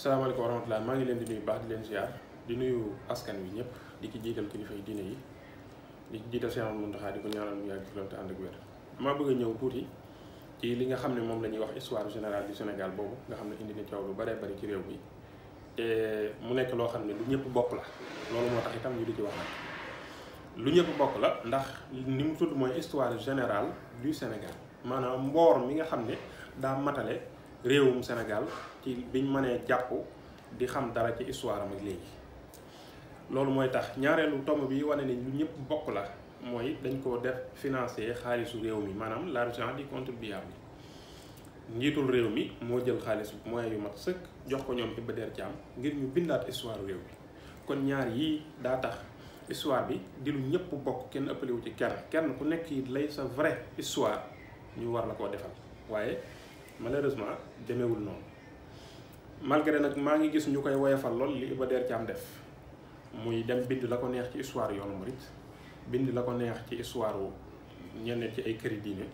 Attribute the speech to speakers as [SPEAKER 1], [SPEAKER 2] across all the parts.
[SPEAKER 1] salaamaaleykum wa rahmatulah maa ngi leen di nuyu baax di leen ziar di nuyu askan wi ñëpp di ci jiital kilifa yi diine yi di ci jiital Cheikh Mountakha di ko ñaanal mu yàgg fi loolu te ànd ak wér. maa bëgg a ñëw tuuti ci li nga xam ne moom la ñuy wax histoire générale du Sénégal boobu nga xam ne indi na coow lu baree bari ci réew mi te mu nekk loo xam ne lu ñëpp bokk la loolu moo tax itam ñu di ci wax nag lu ñëpp bokk la ndax ni mu tudd mooy histoire générale du Sénégal maanaam mboor mi nga xam ne daa matale réewum Sénégal ci biñ mënee jàpp di xam dara ci histoire am ak léegi loolu mooy tax ñaareelu tomb bi wane ne lu ñëpp bokk la mooy dañ ko def financer xaalisu réew mi maanaam l'argent du contribuable njiitul réew mi moo jël xaalis moyens yu mat sëkk jox ko ñoom Iba Der Thiam ngir ñu bindaat histoire réew mi kon ñaar yii daa tax histoire bi di lu ñëpp bokk kenn ëppalewu ci kenn ku nekk it lay sa vraie histoire ñu war la koo defal waaye malheureusement demeewul noonu malgré nag maa ngi gis ñu koy woyofal lool li Iba Der Thiam def muy dem bind la ko neex ci histoire yoonu murit bind la ko neex ci histoire ñenn ci ay këri diine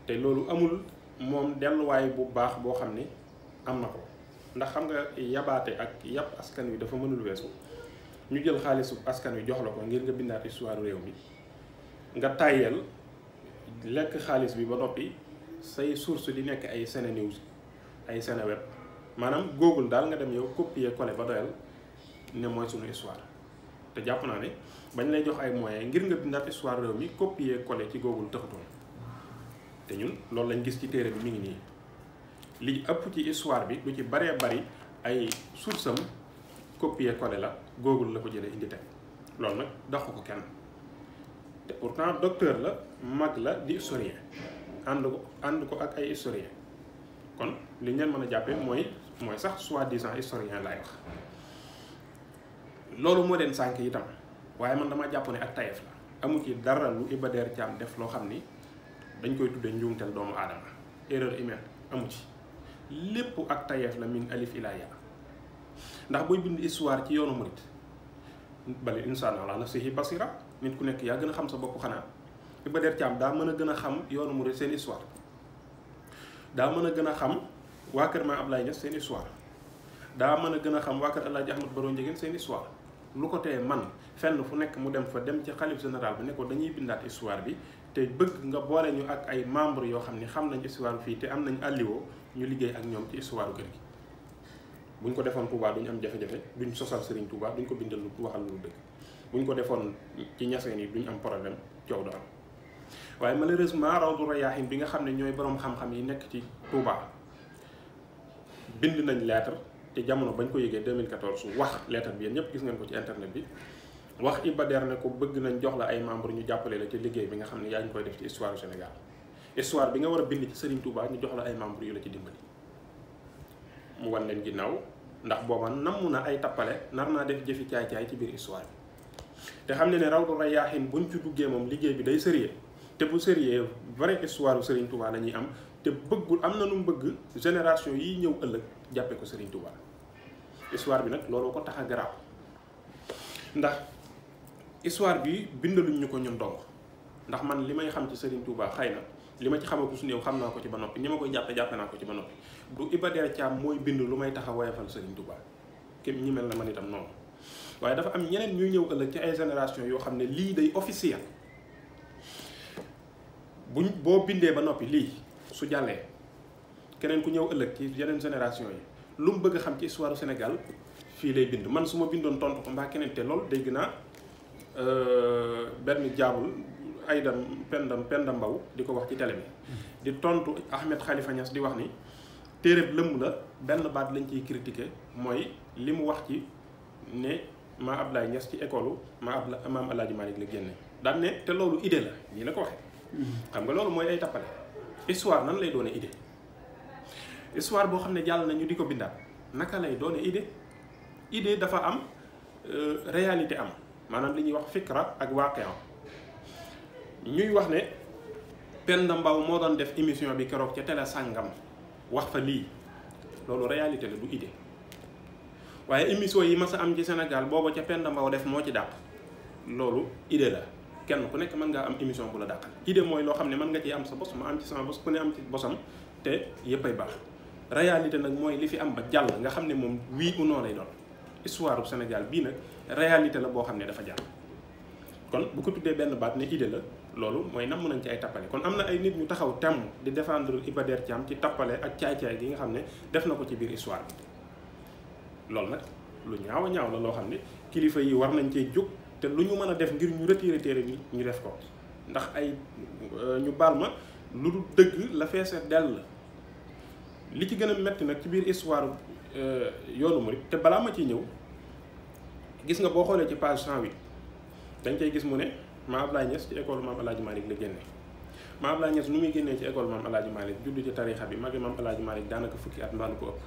[SPEAKER 1] te loolu amul moom delluwaay bu baax boo xam ne am na ko ndax xam nga yabaate ak yàpp askan wi dafa mënul weesu ñu jël xaalisu askan wi jox la ko ngir nga bindaat histoire réew mi nga tàyyeel lekk xaalis bi ba noppi say source di nekk ay SeneNews ay Seneweb maanaam Google daal nga dem yow copier coller ba doyal ne mooy sunu histoire te jàpp naa ne bañ lay jox ay moyens ngir nga bindaat histoire réew mi copier coller ci Google taxutoon te ñun loolu lañ gis ci téere bi mi ngi nii li ëpp ci histoire bi lu ci baree bari ay source am copier coller la Google la ko jëlee indi teg loolu nag dox ko kenn te pourtant docteur la mag la di historien ànd ko ak ay historien kon li ñu leen mën a jàppee mooy sax soi-disant historien laay wax loolu moo leen sànk itam waaye man dama jàpp ne ak tayef la amu ci dara lu Iba Der Thiam def loo xam ni dañ koy tuddee njuumteel doomu aadama erreur humaine amu ci lépp ak tayef la min alif ila ya ndax booy bind histoire ci yoonu murit bali insaan ala nafsihi basira nit ku nekk yaa gën a xam sa bopp xanaa Iba Der Thiam daa mën a gën a xam yoonu murit seen histoire daa mën a gën a xam waa kër Maam Ablaye Niass seen histoire daa mën a gën a xam waa kër Alaaji Ahmad Baro Njegéen seen histoire lu ko tee man fenn fu nekk mu dem fa dem ci xalif général bi ne ko dañuy bindaat histoire bi te bëgg nga boole ñu ak ay membre yoo xam ni xam nañ histoire fii te am nañ àlliwoo ñu liggéey ak ñoom ci histoire kër gi buñ ko defoon Touba duñ am jafe-jafe duñ sosal Serigne Touba duñ ko bindal lu waxal lu dëgg buñ ko defoon ci ñaseen yi duñ am problème coow du am waaye malheureusement Rawdu Rayaahin bi nga xam ne ñooy boroom xam-xam yi nekk ci Touba bind nañ lettre te jamono bañ ko yëgee 2014 wax lettre bi yéen ñëpp gis ngeen ko ci internet bi wax Iba Der ne ko bëgg nañ jox la ay membre ñu jàppale la ci liggéey bi nga xam ne yaa ngi koy def ci histoire Sénégal histoire bi nga war a bind ci Serigne Touba ñu jox la ay membre yu la ci dimbali mu wan leen ginnaaw ndax booba namm na ay tappale nar naa def jëfi caay-caay ci biir histoire bi te xam ne Rawdu Rayaahin buñ ci duggee moom liggéey bi day sérieux te bu sérieux vrai histoire Serigne Touba la ñuy am te bëggul am na nu mu bëgg génération yi ñëw ëllëg jàppee ko Serigne Touba histoire bi nag looloo ko tax a garaaw ndax histoire bi bindaluñ ñu ko ñun dong ndax man li may xam ci Serigne Touba xëy na li ma ci xamagu su néew xam naa ko ci ba noppi ni ma koy jàppe naa ko ci ba noppi du Iba Der Thiam mooy bind lu may tax a woyofal Serigne Touba képp ñi mel na man itam noonu waaye dafa am ñeneen ñuy ñëw ëllëg ci ay génération yoo xam ne lii day officiel boo bindee ba noppi lii su jàllee keneen ku ñëw ëllëg ci yeneen génération yi lu mu bëgg a xam ci histoire Sénégal fii lay bind man su ma bindoon tontu ko mbaa keneen te lool dégg naa benn jaabul Aïda Penda Mbaw di ko wax ci télé bi di tontu Ahmed Khalifa Niass di wax ni téereb lëmm la benn baat lañ ciy critiquer mooy li mu wax ci ne Maam Ablaye Niass ci école Maam Alaaji Malick la génne daan ne te loolu idée la nii la ko waxee xam nga loolu mooy ay tappale histoire nan lay doone idée histoire boo xam ne jàll na ñu di ko bindaat naka lay doone idée dafa am réalité am maanaam li ñuy wax fikra ak waaqia ñuy wax ne Penda Mbaw moo doon def émission bi keroog ca télé sàngam wax fa lii loolu réalité la du idée waaye émission yi mas a am ci Sénégal booba ca Penda Mbaw def moo ci dàq loolu idée la kenn ku nekk mën ngaa am émission bu la dàqal idée mooy loo xam ne mën nga ci am sa bos ma am ci sama bos ku ne am ci bosam te yépp ay baax réalité nag mooy li fi am ba jàll nga xam ne moom oui ou non lay doon. histoire du Sénégal bii nag réalité la boo xam ne dafa jàll kon bu ko tuddee benn baat ne idée la loolu mooy namm nañ ci ay tappale kon am na ay nit ñu taxaw temm di défendre Iba Der Thiam ci tappale ak caay-caay gi nga xam ne def na ko ci biir histoire bi loolu nag lu ñaaw a ñaaw la loo xam ne kilifa yi war nañ cee jóg te lu ñu mën a def ngir ñu retirer téere bi ñu def ko ndax ay ñu baal ma lu dul dëgg la feese dell li ci gën a metti nag ci biir histoire yoonu murid te balaa ma ciy ñëw gis nga boo xoolee ci page 108 dañ cay gis mu ne Maam Ablaye Niass ci école Maam Alaaji Malick la génne Maam Ablaye Niass nu muy génnee ci école Maam Alaaji Malick juddu ci tariixa bi magi Maam Alaaji Malick daanaka fukki at mbaa lu ko ëpp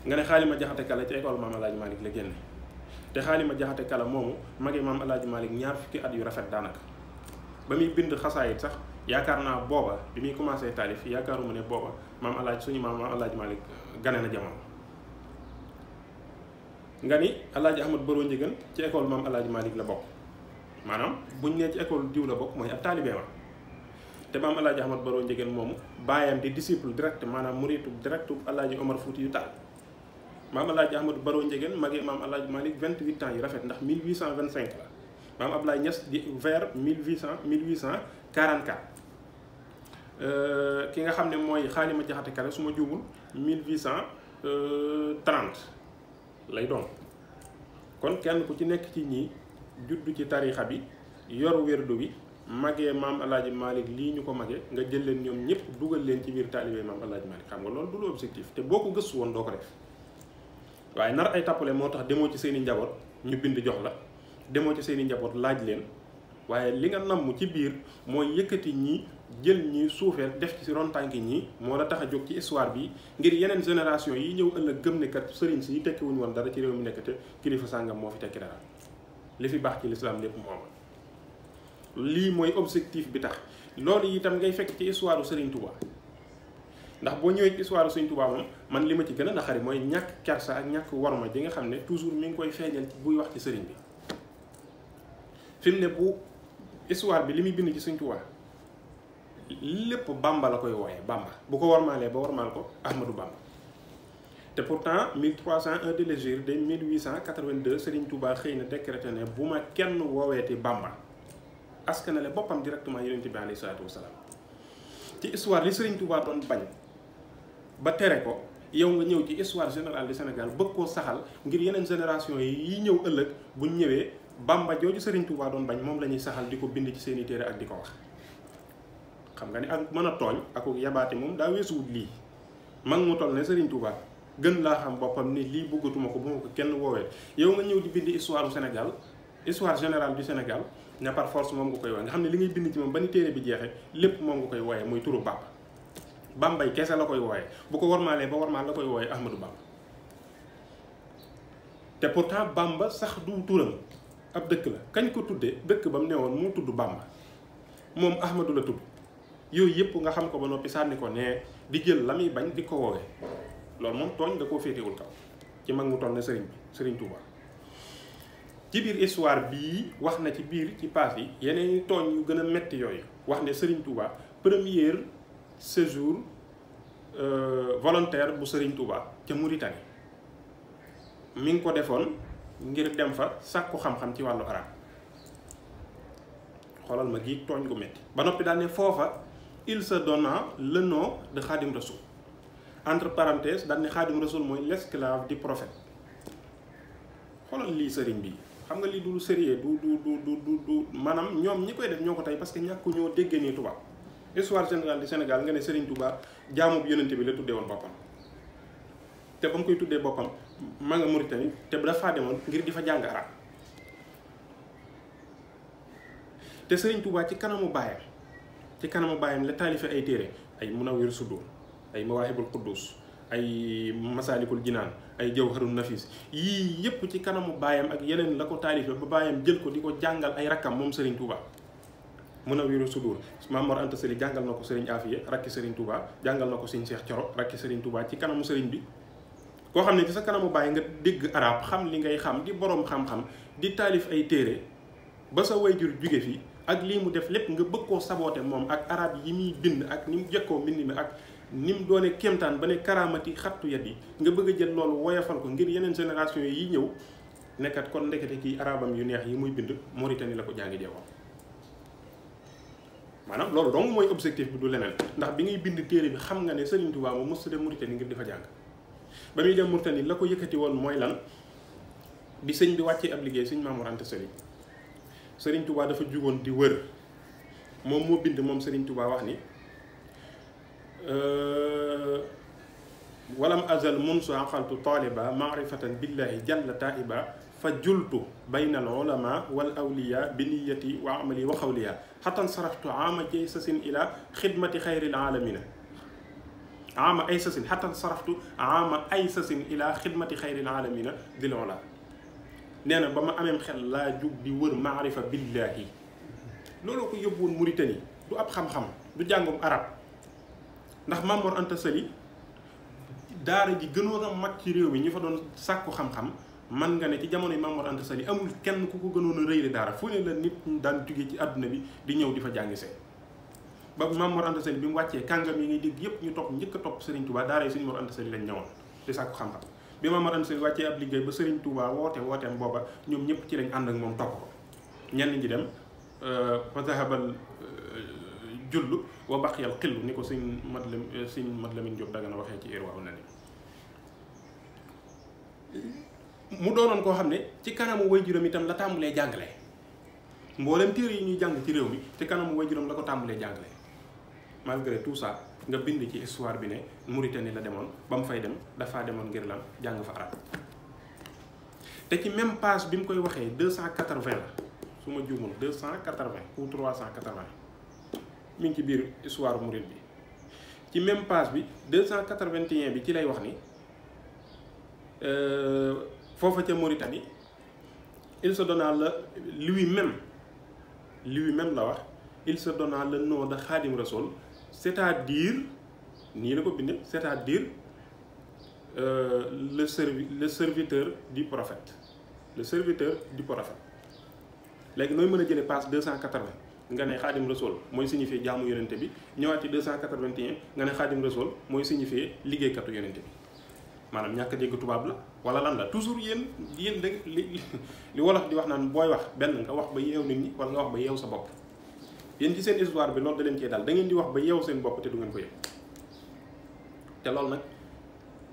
[SPEAKER 1] nga ne Xaalima Jaxate Kala ci école Maam Alaaji Malick la génne te Xaalima Jaxate Kala moomu magi Maam Alaaji Malick ñaar fukki at yu rafet daanaka ba muy bind xasaayit sax yaakaar naa booba bi muy commencé taalif yaakaaruma ne booba Maam Alaaji Malick gane na jamono nga ni Alaaji Ahmad Baro Njëgën ci école Maam Alaaji Malick la bokk maanaam buñ nee ci école diw la bokk mooy ab taalibe ma te Maam Alaaji Ahmad Baro Njëgën moomu baayam di disciple direct maanaam muritu direct Alaaji Omar Fuuti yu Taal Maam Alaaji Ahmad Baro Njëgën magee Maam Alaaji Malick 28 ans yu rafet ndax 1825 la Maam Ablaye Niass di vers 1844 ki nga xam ne mooy Xaalima Jaxate Kala su ma juumul 1830 lay doon kon kenn ku ci nekk ci ñii juddu ci tariixa bi yor wérdu bi magee Maam Alaaji Malick lii ñu ko magee nga jël leen ñoom ñëpp dugal leen ci biir taalibe Maam Alaaji Malick xam nga loolu du lu objectif te boo ko gëstu woon doo ko def waaye nar ay tappale moo tax demoo ci seeni njaboot ñu bind jox la demoo ci seeni njaboot laaj leen waaye li nga namm ci biir mooy yëkkati ñi jël ñi suufeel def ci ron tànki ñi moo la tax a jóg ci histoire bi ngir yeneen génération yi ñëw ëllëg gëm ne kat sëriñ si tekki wuñu woon dara ci réew mi nekk te kilifa sàngam moo fi tekki dara li fi baax ci lislaam lépp moo am lii mooy objectif bi tax loolu itam ngay fekk ci histoire Sëriñ Touba ndax boo ñëwee ci histoire Sëriñ Touba moom man li ma ci gën a naqari mooy ñàkk kersa ak ñàkk worma ji nga xam ne toujours mi ngi koy feeñal ci buy wax ci sëriñ bi fi mu ne bu histoire bi li muy bind ci Sëriñ Touba lépp Bamba la koy wooyee Bamba bu ko warmaalee ba warmaal ko Ahmadou Bamba te pourtant 1301 de l'hégire de 1882 Serigne Touba xëy na décrété ne bu ma kenn wooweeti Bamba askanale boppam directement Yonent bi alayhi salaatu wasalaam ci histoire li Serigne Touba doon bañ ba tere ko yow nga ñëw ci histoire générale du Sénégal bëgg koo saxal ngir yeneen génération yi ñëw ëllëg buñ ñëwee Bamba jooju Serigne Touba doon bañ moom la ñuy saxal di ko bind ci seeni téere ak di ko wax xam nga ni ak mën a tooñ ak yabaate moom daa weesuwut lii mag mu toll ne Serigne Touba gën laa xam boppam ni lii bëggatuma ko bu ma ko kenn woowee yow nga ñëw di bind histoire du Sénégal histoire générale du Sénégal ne par force moom nga koy wooye nga xam ne li ngay bind ci moom ba ni téere bi jeexee lépp moom nga koy wooyee muy turu Bamba Bambay kese la koy wooyee bu ko warmaalee ba warmaal la koy wooyee Ahmadou Bamba te pourtant Bamba sax du turam ab dëkk la kañ ko tuddee dëkk ba mu newoon moo tudd Bamba moom Ahmadou la tudd yooyu yëpp nga xam ko ba noppi sànni ko ne di jël la muy bañ di ko woowee loolu moom tooñ da koo féetewul kaw ci mag mu toll ne sëriñ bi Sëriñ Touba ci biir histoire bii wax na ci biir ci paas yi yeneen tooñ yu gën a metti yooyu wax ne Sëriñ Touba premier séjour volontaire bu Sëriñ Touba ca Mauritanie mi ngi ko defoon ngir dem fa sàkku xam-xam ci wàllu arab xoolal ma gi tooñ gu metti ba noppi daal ne foofa il se donna le nom de Khadim Rassoul entre parenthèses daal ne Khadim Rassoul mooy l'esclave du prophète xoolal lii sëriñ bi xam nga lii du sérieux du maanaam ñoom ñi koy def ñoo ko tey parce que ñàkku ñoo déggee nii tubaab histoire générale du Sénégal nga ne Sëriñ Touba jaamu bu yonente bi la tuddee woon boppam te ba mu koy tuddee boppam ma nga Mauritanie te dafa demoon ngir di fa jàng arab te Sëriñ Touba ci kanamu baayam la taalife ay téere ay Munawwir Sudur ay Mawaahibul Quddus ay Masaalikul Jinaan ay Jawharun Nafis yii yépp ci kanamu baayam ak yeneen la ko taalife ba baayam jël ko di ko jàngal ay rakkam moom Sëriñ Touba Munawwir Sudur Maam Mor Anta Sali jàngal na ko Sëriñ Afiya rakki Sëriñ Touba jàngal na ko Sëriñ Cheikh Thioro rakki Sëriñ Touba ci kanamu sëriñ bi koo xam ne ci sa kanamu baay nga dégg arab xam li ngay xam di boroom xam-xam di taalif ay téere ba sa wayjur jóge fi ak lii mu def lépp nga bëgg koo saboote moom ak arab yi muy bind ak ni mu jekkoo mbind mi ak ni mu doone kéemtaan ba ne karaamati xattu yat yi nga bëgg a jël loolu woyafal ko ngir yeneen génération yi ñëw nekkat kon ndekete kii arabam yu neex yi muy bind Mauritanie la ko jàngi jeewoo maanaam loolu donc mooy objectif bi du leneen ndax bi ngay bind téere bi xam nga ne Serigne Touba moom mos dem Mauritanie ngir di fa jàng ba muy dem Mauritanie la ko yëkkati woon mooy lan bi sëñ bi wàccee ab liggéey sëñ Mamour Anta Sali Serigne Touba dafa jugoon di wër moom moo bind moom Serigne Touba wax ni walam azal munsu aqaltu taliba maarifatan billahi jalla taiba fa jultu bayna al ulama wal awliya bi niyati wa amali wa xawliya xatan saraftu ama jaysasin ila xidmati xayril alamina ama aysasin xatan saraftu ama aysasin ila xidmati xayril alamina dil ola nee na ba ma ameem xel laa jug di wër maarifa billahi looloo ko yóbbuwoon Mauritanie du ab xam-xam du jàngum arab ndax Mamour Anta Sali daara ji gënoon a mag ci réew mi ñu fa doon sàkku xam-xam man nga ne ci jamono yi Mamour Anta Sali amul kenn ku ko gënoon a rëyle daara fu ne la nit daan jóge ci àdduna bi di ñëw di fa jàngi see ba Mamour Anta Sali bi mu wàccee kàngam yi ngay dégg yépp ñu topp njëkk a topp Serigne Touba daara yi Serigne Mor Anta Sali lañ ñëwoon di sàkku xam-xam bi Mamour Anta Sali wàccee ab liggéey ba Serigne Touba wooteem booba ñoom ñëpp ci lañ ànd ak moom topp ko ñenn ñi dem fa zahabal jullu wa baqiyal xillu ni ko sëñ Mat Lamin Jóob Dagana waxee ci Irwaa na ni mu doonoon koo xam ne ci kanamu waajuram itam la tàmbalee jàngale mboolem téere yi ñuy jàng ci réew mi ci kanamu waajuram la ko tàmbalee jàngale malgré tout ça nga bind ci histoire bi ne Mauritanie la demoon ba mu fay dem dafaa demoon ngir lan jàng fa arab te ci même page bi mu koy waxee 280 la su ma juumul 280 ou 380 mi ngi ci biir histoire Mouride bi ci même page bi 281 bi ci lay wax ni foofa ca Mauritanie il se donna lui-même la wax il se donna le nom de Khadim Rassoul c'est-à-dire nii la ko bindee c'est-à-dire le serviteur du prophète le serviteur du prophète léegi nooy mën a jëlee page 280 nga ne Khadim Rassoul mooy signifié jaamu yonente bi ñëwaat ci 281 nga ne Khadim Rassoul mooy signifié liggéeykatu yonente bi maanaam ñàkk a dégg tubaab la wala lan la toujours yéen da li wolof di wax naan booy wax benn nga wax ba yeew nit ñi wala nga wax ba yeew sa bopp yéen ci seen histoire bi loolu da leen cee dal da ngeen di wax ba yeew seen bopp te du ngeen ko yëg te loolu nag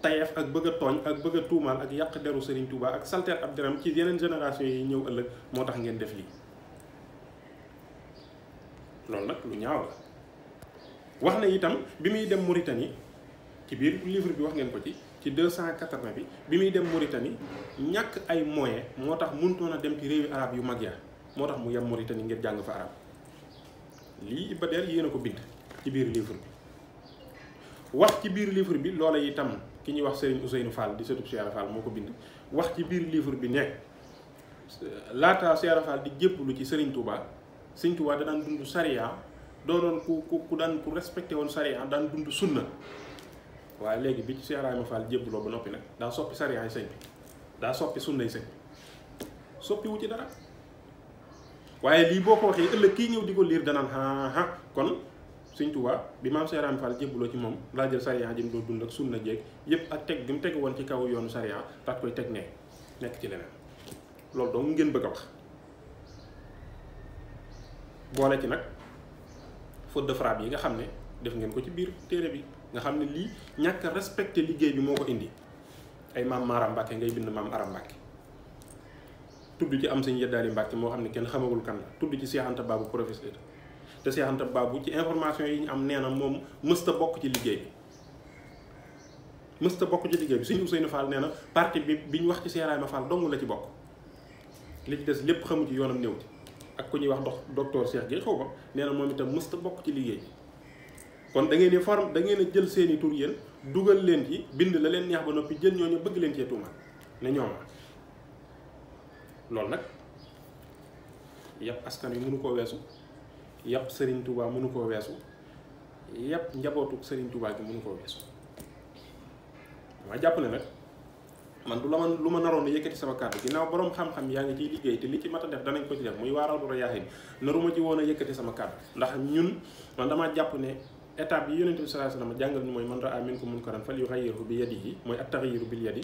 [SPEAKER 1] tayeef ak bëgg a tooñ ak bëgg a tuumaal ak yàq deru Serigne Touba ak salteer ab deram ci yeneen génération yi ñëw ëllëg moo tax ngeen def lii loolu nag lu ñaaw la wax na itam bi muy dem Mauritanie ci biir livre bi wax ngeen ko ci 280 bi muy dem Mauritanie ñàkk ay moyens moo tax mënutoon a dem ci réewi arab yu mag ya moo tax mu yem Mauritanie ngir jàng fa arab lii Iba Der yéen a ko bind ci biir livre bi wax ci biir livre bi loola itam ki ñuy wax Serigne Ousseynou Fall di sëtub Cheikh Fall moo ko bind wax ci biir livre bi ne laata Cheikh Fall di jébbalu ci Serigne Touba Serigne Touba da daan dund sariya doonoon ku daan ku respecté woon sariya daan dund sunna waaye léegi bi ci Cheikh Ibrahima Fall jébbaloo ba noppi nag daa soppi sariya yi sëñ bi daa soppi sunnay sëñ bi soppi wu ci dara waaye lii boo ko waxee ëllëg kii ñëw di ko liir danaan ha kon Sëñ Tuubaa bi maam Cheikh Ibrahima Fall jébbaloo ci moom laa jël sariya ji mu doon dund ak sunna jeeg yépp ak teg gi mu teg woon ci kaw yoonu sariya tax koy teg ne nekk ci leneen loolu dong ngeen bëgg a wax boole ci nag faute de frappe yi nga xam ne def ngeen ko ci biir téere bi nga xam ne lii ñàkk a respecté liggéey bi moo ko indi ay maam Maaram Mbàkke ngay bind maam Aram Mbàkke tudd ci am Sëñ Yeddaali Mbàkke moo xam ne kenn xamagul kan la tudd ci Cheikh Anta Babou professeur te Cheikh Anta Babou ci information yi ñu am nee na moom mësta bokk ci liggéey bi mësta bokk ci liggéey bi Sëñ Ousseynou Fall nee na parti bi ñu wax ci Cheikh Ibrahima Fall dong la ci bokk li ci des lépp xamu ci yoonam néew ci ak ku ñuy wax docteur Cheikh Gueye xaw ma nee na moom itam mësta bokk ci liggéey bi kon da ngeen di da ngeen a jël seeni tur yéen dugal leen ci bind la leen neex ba noppi jël ñooñu bëgg leen cee tuumaal ne ñoom loolu nag yàpp askan wi mënu koo weesu yàpp Serigne Touba mënu koo weesu yàpp njabootu Serigne Touba gi mënu koo weesu dama jàpp ne nag man lu ma naroon a yëkkati sama kàddu ginnaaw borom xam-xam yaa ngi ciy liggéey te li ci mat a def danañ ko ci def muy waaral du rayaaxin naruma ci woon a yëkkati sama kàddu ndax ñun man dama jàpp ne étape yi yonent bi sallallahu alayhi wasallam jàngal ñu mooy man ra'a minkum munkaran falyughayyirhu bi yadihi mooy at-taghyiru bil yadi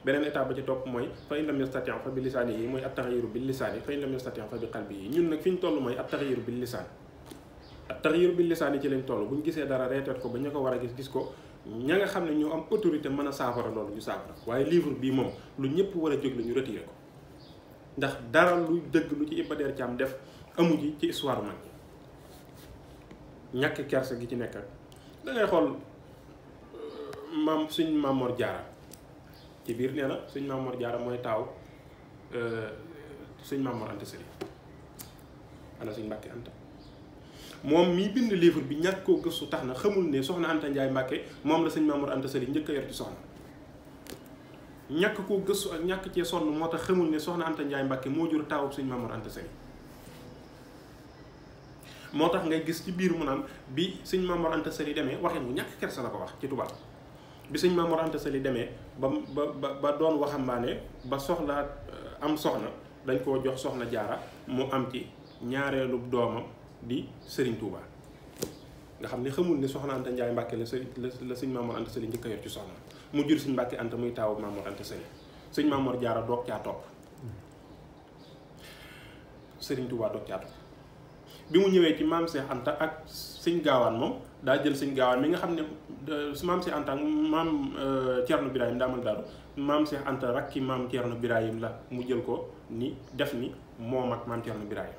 [SPEAKER 1] beneen étape ba ci topp mooy fa in lam yastati' fa bi lisaanihi mooy at-taghyiru bil lisaani fa in lam yastati' fa bi qalbihi ñun nag fi ñu toll mooy at-taghyiru bil lisaan at-taghyiru bil lisaani ci lañ toll bu ñu gisee dara reeteet ko ba ñu ko war a gis ko ña nga xam ne ñoo am autorité mën a saafara loolu ñu saafara waaye livre bii moom lu ñëpp war a jóg la ñu retiré ko ndax dara lu dëgg lu ci Iba Der Thiam def amu ci histoire mag ñàkk kersa gi ci nekk da ngay xool suñ Maam Mor Jaara ci biir nee na suñ Maam Mor Jaara mooy taaw suñ Maam Mor Anta Sali ana suñ Mbàkke Anta moom mii bind livre bi ñàkk koo gëstu tax na xamul ne soxna Anta Njaay Mbàkke moom la suñ Maam Mor Anta Sali njëkk a yor ci soxna ñàkk koo gëstu ak ñàkk cee sonn moo tax xamul ne soxna Anta Njaay Mbàkke moo jur taawub suñ Maam Mor Anta Sali moo tax ngay gis ci biir mu naan bi suñ Maam Mor Anta Sali demee waxin bu ñàkk kersa la ko wax ci tubaab bi suñ Maam Mor Anta Sali demee ba doon waxambaane ba soxla am soxna dañ koo jox soxna Jaara mu am ci ñaareelu doomam di Serigne Touba nga xam ne xamul ne soxna Anta Njaay Mbàkke la suñ Maam Mor Anta Sali njëkk a yor ci soxna mu jur suñ Mbàkke Anta muy taawu Maam Mor Anta Sali suñ Maam Mor Jaara doog caa topp Serigne Touba doog caa topp bi mu ñëwee ci maam Cheikh Anta ak sëñ Gaawaan moom daa jël sëñ Gaawaan mi nga xam ne maam Cheikh Anta ak maam Thierno Birahim daamal daaru maam Cheikh Anta rakki maam Thierno Birahim la mu jël ko ni def ni moom ak maam Thierno Birahim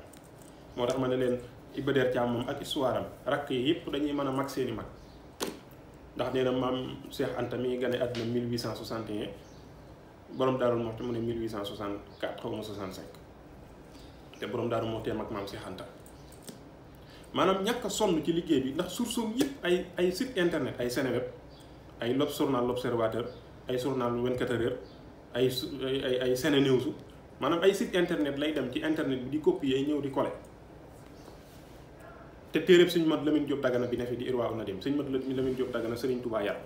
[SPEAKER 1] moo tax ma ne leen Iba Der Thiam moom ak histoire am rakk yi yëpp dañuy mën a mag seeni mag ndax nee na maam Cheikh Anta mi ngi gane àdduna 1861 borom Daaru Muxti mu ne 1864 xaw ma 65 te borom Daaru Muxti mag maam Cheikh Anta maanaam ñàkk a sonn ci liggéey bi ndax source yëpp ay site internet ay Seneweb ay journal L'Observateur ay journal 24 heures ay Senenews maanaam ay site internet lay dem ci internet bi di copier ñëw di coller te téeréb sëñ Mat Lamine Diop Dagana bi ne fi di Irwaa Nadim sëñ Mat Lamine Diop Dagana Serigne Touba yar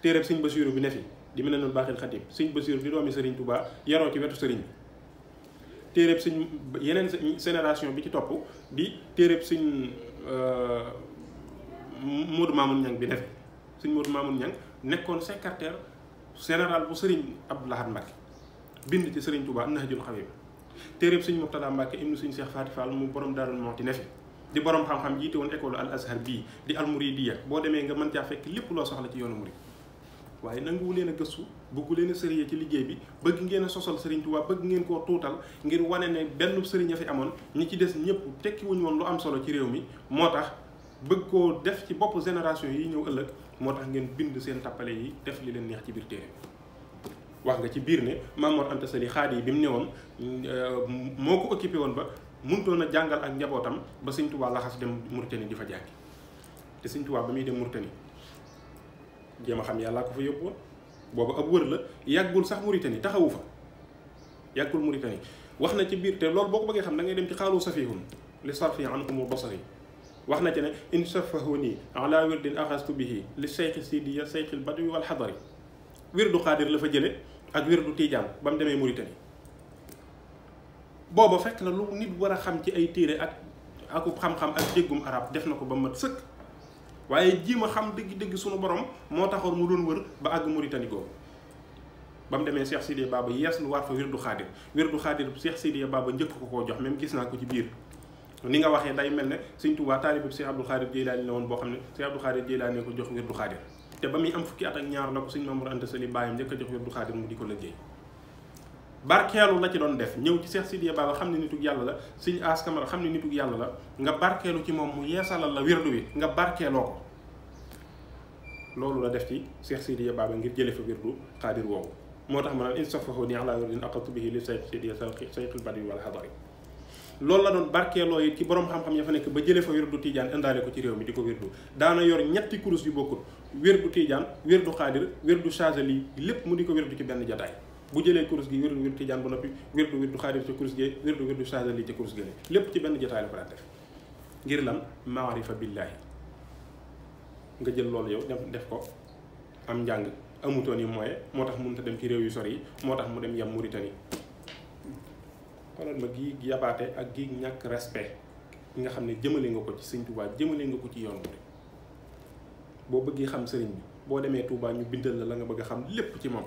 [SPEAKER 1] téeréb sëñ Basiiru bi ne fi di Minanul Baaxil Xadim sëñ Basiiru di doomi Serigne Touba yaroo ci wetu Serigne bi téeréb sëñ yeneen génération bi ci topp di téeréb sëñ Modou Mamoun Niang bi ne fi sëñ Modou Mamoun Niang nekkoon secrétaire général bu Serigne Abdou Lahad Mbacké bind ci Serigne Touba Nahjul Xabiib téeréb sëñ Murtada Mbacké ibnu sëñ Cheikh Faty Fall mu borom Daarul Muxti ne fi di borom xam-xam jiite woon école al azhar bii di al muridiya boo demee nga mën caa fekk lépp loo soxla ci yoonu murid waaye nanguwu leen a gëstu bëggu leen a sérieux ci liggéey bi bëgg ngeen a sosal Serigne Touba bëgg ngeen koo tuutal ngir wane ne benn Serigne a fi amoon ñi ci des ñëpp tekki wuñu woon lu am solo ci réew mi moo tax bëgg koo def ci bopp génération yi ñëw ëllëg moo tax ngeen bind seen tappale yi def li leen neex ci biir téere wax nga ci biir ne Maam Mor Anta Sali xaadi yi bi mu newoon moo ko occupé woon ba mënutoon a jàngal ak njabootam ba Sëñ Touba laxas dem Mauritanie di fa jàngi te Sëñ Touba ba muy dem Mauritanie jéem a xam yàllaa ko fa yóbbu woon boobu ab wër la yàggul sax Mauritanie taxawu fa yàggul Mauritanie wax na ci biir te loolu boo ko bëggee xam da ngay dem ci xaalu safihun li sarfi ankum basari wax na ci ne in safahuni ala wirdin axastu bihi li cheikh sidiya cheikhil badwi wal xadari wirdu xaadir la fa jële ak wirdu tiijaan ba mu demee Mauritanie booba fekk na lu nit war a xam ci ay téere ak xam-xam ak déggum arab def na ko ba mat sëkk waaye jiima xam dëgg-dëgg sunu borom moo taxoon mu doon wër ba àgg Mauritanie googu ba mu demee Cheikh Sidiya Baba yees lu war fa wirdu xaadir Cheikh Sidiya Baba njëkk ko koo jox même gis naa ko ci biir ni nga waxee day mel ne Sëñ Tuubaa taalibe Cheikh Abdou Khadir Jeylaani la woon boo xam ne Cheikh Abdou Khadir Jeylaani ko jox wirdu xaadir te ba muy am fukki at ak ñaar la ko Sëñ Maam Mor Anta Sali bàyyam njëkk a jox wirdu xaadir mu di ko liggéey barkeelu la ci doon def ñëw ci Cheikh Sidiya Baba xam ne nitug yàlla la Sëñ As Kamara xam ne nitug yàlla la nga barkeelu ci moom mu yeesalal la wirdu wi nga barkeeloo ko loolu la def ci Cheikh Sidiya Baba ngir jële fa wirdu xaadir woowu moo tax ma naan insafahu ni ala wirdin aqatu bihi li Cheikh Sidiya cheikhul badwi wal hadari loolu la doon barkeeloo yi ci borom xam-xam ya fa nekk ba jële fa wirdu Tidiane indaale ko ci réew mi di ko wirdu daana yor ñetti kurus yu bokkul wirdu Tidiane wirdu xaadir wirdu Chazali lépp mu di ko wirdu ci benn jataay bu jëlee kurus gi wirdu Tidiane ba noppi wirdu xaadir ci kurus gi wirdu Chazali ci kurus gi lépp ci benn jataay la ko daan def ngir lan maarifa billaahi nga jël loolu yow def ko am njàng amutoon yi moyen moo tax mënut a dem ci réew yu sori yi moo tax mu dem yam Mauritanie xoolal ma gii yabaate ak gii ñàkk respect nga xam ne jëmale nga ko ci Sëñ Tuubaa jëmale nga ko ci yoon bi boo bëggee xam sëriñ bi boo demee Touba ñu bindal la nga bëgg a xam lépp ci moom.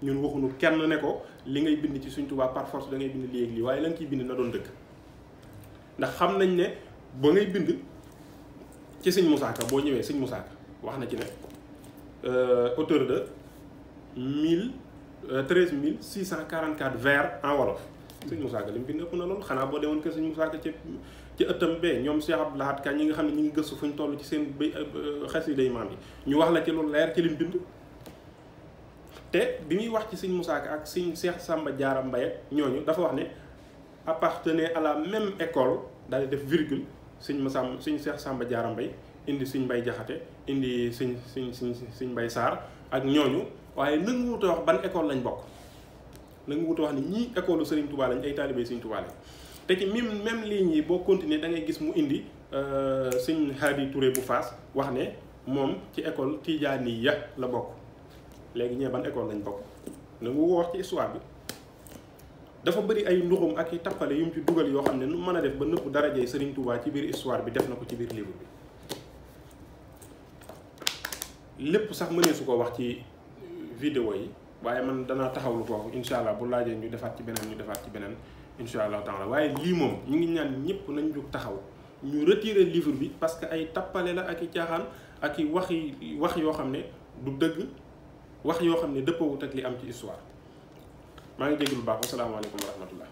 [SPEAKER 1] ñun waxuñu kenn ne ko li ngay bind ci Sëriñ Touba par force da ngay bind lii ak lii waaye la nga ciy bind na doon dëgg ndax xam nañ ne ba ngay bind ci Sëriñ Moussa Ka boo ñëwee Sëriñ Moussa Ka wax na ci ne auteur de 13 644 vers en wolof. Sëriñ Moussa Ka li mu bind ëpp na loolu xanaa boo demoon kër Sëriñ Moussa Ka ci ëttam bee ñoom Cheikh Abdou Lahad Ka ñi nga xam ne ñu ngi gëstu fu ñu toll ci seen xasida maam yi ñu wax la ci lu leer ci lim bind. te bi muy wax ci Sëriñ Moussa Ka ak Sëriñ Cheikh Samba Diarra Mbaye ñooñu dafa wax ne appartenait à la même école daal di def virgule Sëriñ Cheikh Samba Diarra Mbaye indi Sëriñ Mbay Jaxate indi Sëriñ Mbay Sarr ak ñooñu waaye nangu wut a wax ban école lañ bokk nangu wut a wax ne ñii école Sëriñ Touba lañ ay taalibe Sëriñ Touba lañ te ci même ligne yi boo continuer da ngay gis mu indi Sëriñ Hadi Touré bu Faas wax ne moom ci école Tijaaniya la bokk léegi ñee ban école lañ bokk nangu woo wax ci histoire bi dafa bëri ay nduxum ak i tappale yu mu ci dugal yoo xam ne nu mën a def ba nëpp darajey Sëriñ Touba ci biir histoire bi def na ko ci biir livre bi lépp sax mënee su ko wax ci vidéo yi waaye man danaa taxawlu foofu incha allah bu laajee ñu defaat ci beneen incha allah taala waaye lii moom ñu ngi ñaan ñëpp nañ jóg taxaw ñu retirer livre bi parce que ay tappale la ak i caaxaan ak i wax yoo xam ne du dëgg wax yoo xam ne dëppawut ak li am ci histoire maa ngi dégg lu baax wasalaamaaleykum wa rahmatullah